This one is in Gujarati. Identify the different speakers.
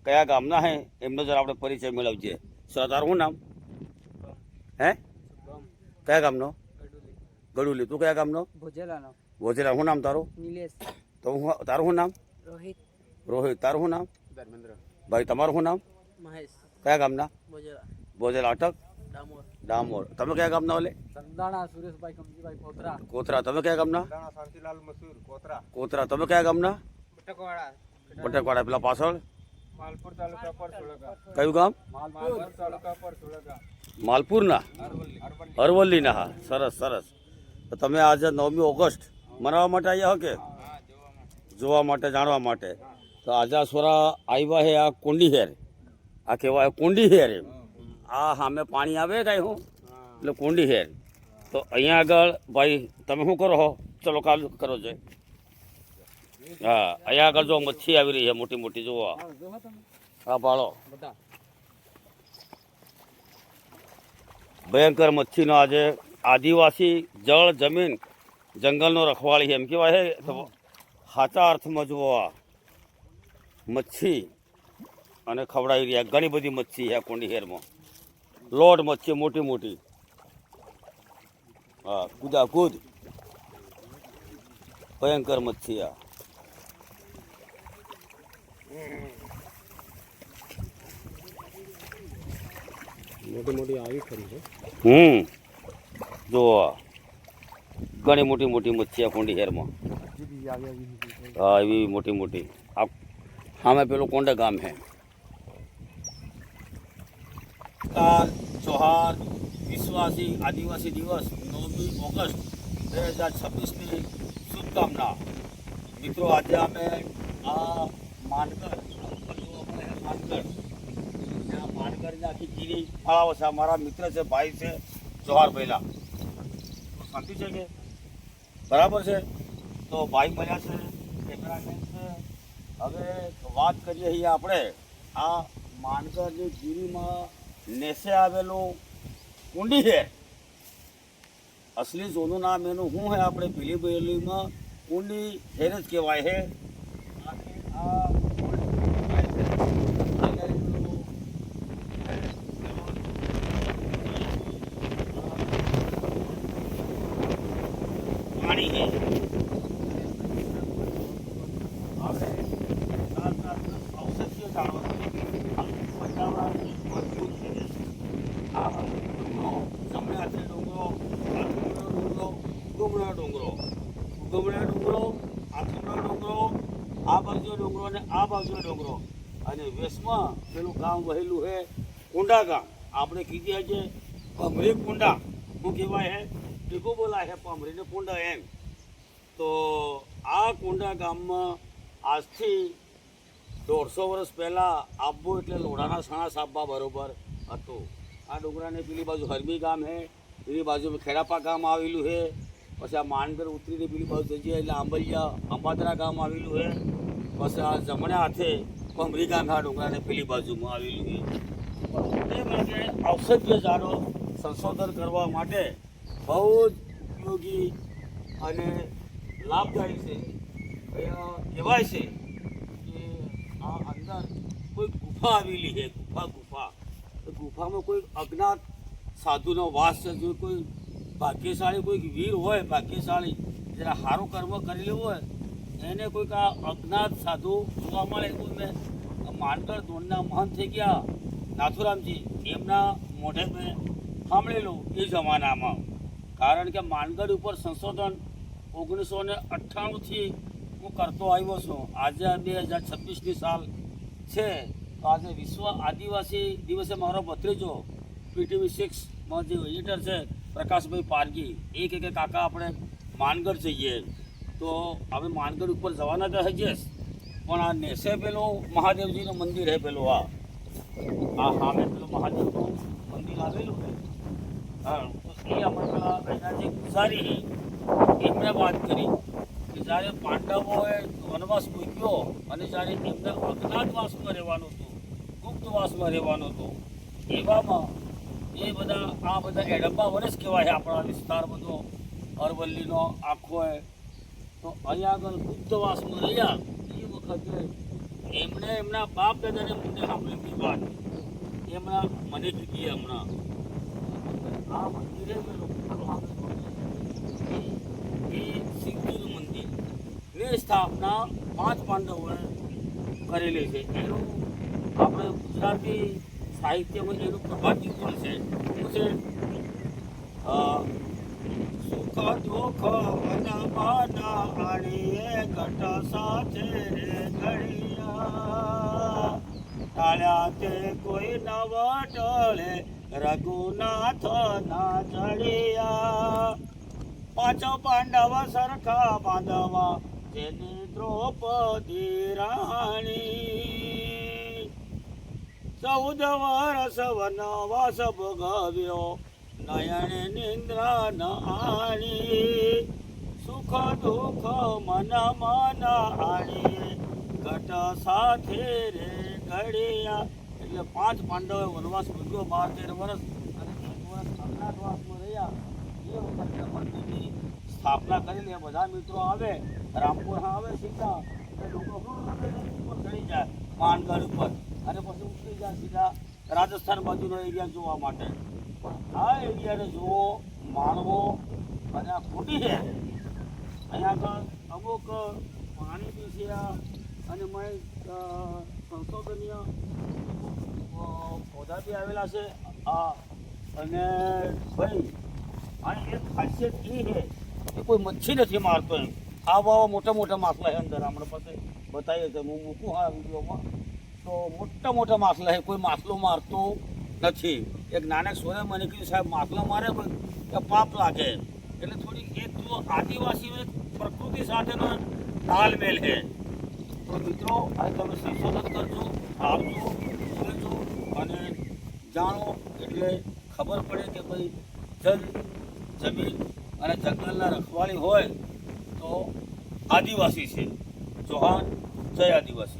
Speaker 1: કયા ગામના હે એમનો જરા આપણે પરિચય મેળવજે. સર તારું શું નામ? હે કયા ગામનો? ગડુલી. તું કયા ગામનો?
Speaker 2: ભોજેલાનો.
Speaker 1: ભોજેલા. શું નામ તારું?
Speaker 2: નિલેશ.
Speaker 1: તો તારું શું નામ?
Speaker 2: રોહિત.
Speaker 1: રોહિત. તારું શું નામ?
Speaker 2: ધર્મેન્દ્ર.
Speaker 1: ભાઈ તમારું શું નામ?
Speaker 2: મહેશ.
Speaker 1: કયા ગામના?
Speaker 2: ભોજેલા.
Speaker 1: ભોજેલા. અટક?
Speaker 2: ડામોર.
Speaker 1: ડામોર. તમે કયા ગામના? ઓલે
Speaker 2: સંદાણા સુરેશભાઈ કમજીભાઈ કોતરા.
Speaker 1: કોતરા. તમે કયા ગામના?
Speaker 2: શાંતિલાલ મસૂર કોતરા.
Speaker 1: કોતરા. તમે કયા ગામના?
Speaker 2: પટકવાડા.
Speaker 1: પટેકવાડા. પેલા પાછળ
Speaker 2: માલપુર તાલુકા પર સોળગા.
Speaker 1: કયું ગામ?
Speaker 2: માલપુર તાલુકા પર સોળગા.
Speaker 1: માલપુરના? અરવલ્લીના. હા, સરસ સરસ. તો તમે આજે 9મી ઓગસ્ટ મનાવવા માટે આવ્યા હો કે જોવા માટે, જાણવા માટે? તો આજે આ સોરા આવ્યા હે આ કુંડી હેર. આ કહેવાય કુંડી હેર. એમ આ સામે પાણી આવે કાંઈ હું એટલે કુંડી હેર. તો અહીંયા આગળ ભાઈ તમે શું કરો હો? ચલો કાલ કરો છે. હા, અહીંયા આગળ જો મચ્છી આવી રહી છે મોટી મોટી. જોવા હા પાડો. ભયંકર મચ્છીનો આજે આદિવાસી જળ જમીન જંગલનો રખવાળી એમ કહેવાય છે. સાચા અર્થમાં જોવા મચ્છી અને ખવડાવી રહ્યા. ઘણી બધી મચ્છી છે કુંડી હેરમાં. લોટ મચ્છી મોટી મોટી. હા, કૂદા કૂદ ભયંકર મચ્છી. આ
Speaker 2: મોટી મોટી આવી ખરી છે.
Speaker 1: જો ઘણી મોટી મોટી મચ્છી આ કુંડી હેરમાં. હા, એવી મોટી મોટી. આ સામે પેલું કોંડા ગામ છે. જોહાર. વિશ્વાસી આદિવાસી દિવસ 9મી ઓગસ્ટ 2026ની શુભકામના. મિત્રો આજે અમે આ માનગઢ માનગઢની આખી ગીરી ફાળાવે છે. મારા મિત્ર છે, ભાઈ છે જોહાર પહેલા. શાંતિ છે કે બરાબર છે? તો ભાઈ મળ્યા છે, કેમેરામેન છે. હવે વાત કરીએ છીએ આપણે આ માનગઢની ગીરીમાં નેસે આવેલું કુંડી હેર. અસલી જોનું નામ એનું શું છે? આપણે પીલીભેલીમાં કુંડી હેર જ કહેવાય છે. પાણી છે. ઔષધીય ડુંગરો, ઉગમણા ડુંગરો, આથમણા ડુંગરો, આ બાજુ ડુંગરો અને આ બાજુ ડુંગરો. અને વેસમાં પેલું ગામ વહેલું છે કુંડા ગામ. આપણે કીધી છે પમરી કુંડા. શું કહેવાય છે? ટીકો બોલાય છે પમરીને કુંડા એમ. તો આ કુંડા ગામમાં આજથી 150 વર્ષ પહેલાં આબુ એટલે લોઢાના સાણા સાબા બરોબર હતું. આ ડુંગરાને પેલી બાજુ હરમી ગામ છે, પેલી બાજુ ખેડાપા ગામ આવેલું છે. પછી આ માનગઢ ઉતરીને પેલી બાજુ જઈએ એટલે આંબલિયા અંબાદરા ગામ આવેલું છે. પછી આ જમણા હાથે પમરી ગામ આ ડુંગરાને પેલી બાજુમાં આવેલું છે. એ માટે ઔષધીય ઝાડો સંશોધન કરવા માટે બહુ જ ઉપયોગી અને લાભદાયી છે. કહેવાય છે કે આ અંદર કોઈ ગુફા આવેલી છે. ગુફા ગુફામાં કોઈ અજ્ઞાત સાધુનો વાસ છે. જો કોઈ ભાગ્યશાળી કોઈ વીર હોય, ભાગ્યશાળી જરા સારું કર્મ કરેલું હોય, એને કોઈક આ અજ્ઞાત સાધુ જોવા મળે. કોઈ મેં માનગઢ ધોળના મહંત થઈ ગયા નાથુરામજી, એમના મોઢે મેં સાંભળેલું એ જમાનામાં. કારણ કે માનગઢ ઉપર સંશોધન 1998થી હું કરતો આવ્યો છું. આજે 2026ની સાલ છે. તો આજે વિશ્વ આદિવાસી દિવસે મારો ભત્રીજો PTV 6માં જે એડિટર છે પ્રકાશભાઈ પારગી એ કહે કે કાકા આપણે માનગઢ જઈએ. તો હવે માનગઢ ઉપર જવાના તો હજે જ, પણ આ નેસે પેલું મહાદેવજીનું મંદિર છે. પેલું આ સામે પેલું મહાદેવનું મંદિર આવેલું છે. હા, તો એ આપણે પેલા અહીંના જે ગુજારી એમણે વાત કરી કે જ્યારે પાંડવોએ વનવાસ મૂક્યો અને જ્યારે એમને અજ્ઞાતવાસમાં રહેવાનું હતું, ગુપ્તવાસમાં રહેવાનું હતું, એવામાં એ બધા આ બધા એડબ્બા વર્ષ કહેવાય આપણા વિસ્તાર બધો અરવલ્લીનો આખો. તો અહીંયા આગળ ગુપ્તવાસમાં રહ્યા એ વખતે એમણે એમના બાપ દાદાને મને સાંભળેલી વાત એમના મને કીધી હમણાં આ મંદિરે એ શિવજીનું મંદિર ની સ્થાપના 5 પાંડવોએ કરેલી છે. એનું આપણે ગુજરાતી સાહિત્યમાં એનું પ્રભાતિક પણ છે. શું છે? સુખ દુઃખ મનમાં આણીએ ઘટ સાથે રે ઘડિયા ટાળ્યા તે કોઈ નવ ટળે રઘુનાથ ના ચડિયા 5 પાંડવ સરખા બાંધવા જેની દ્રૌપદી રાણી 14 વર્ષ વનવાસ ભોગવ્યો નયને નિંદ્રા ન આણી સુખ દુઃખ મન આણીએ ઘટ સાથે રે ઘડિયા. એટલે 5 પાંડવે વનવાસ ભોગવ્યો 12-13 વર્ષ અને 1 વર્ષ અજ્ઞાતવાસમાં રહ્યા. એ વખતે મંદિરની સ્થાપના કરીને બધા મિત્રો આવે રામપુર આવે સીધા એ લોકો ઉપર ચડી જાય માનગઢ ઉપર અને પછી ઉતરી જાય સીધા રાજસ્થાન બાજુનો એરિયા જોવા માટે. પણ આ એરિયાને જોવો માણવો અને આ ખોટી છે. અહીંયા આગળ અમુક પાણી બી છે અને સંશોધનીય પૌધા બી આવેલા છે. અને ભાઈ આની એક ખાસિયત એ છે કે કોઈ મચ્છી નથી મારતો એમ. આવા મોટા મોટા માછલા છે અંદર હમણાં પાસે બતાવીએ છે હું મૂકું હા વિડીયોમાં તો મોટા માછલા છે કોઈ માછલો મારતો નથી. એક નાનક સોરે મને કીધું સાહેબ માછલો મારે તો પાપ લાગે. એટલે થોડી એક જો આદિવાસીનો એક પ્રકૃતિ સાથેનો તાલમેલ છે. તો મિત્રો આ તમે સંશોધન કરજો આવજો જોજો અને જાણો એટલે ખબર પડે કે ભાઈ જમીન અને જંગલના રખવાળી હોય તો આદિવાસી છે. ચૌહાણ જય આદિવાસી.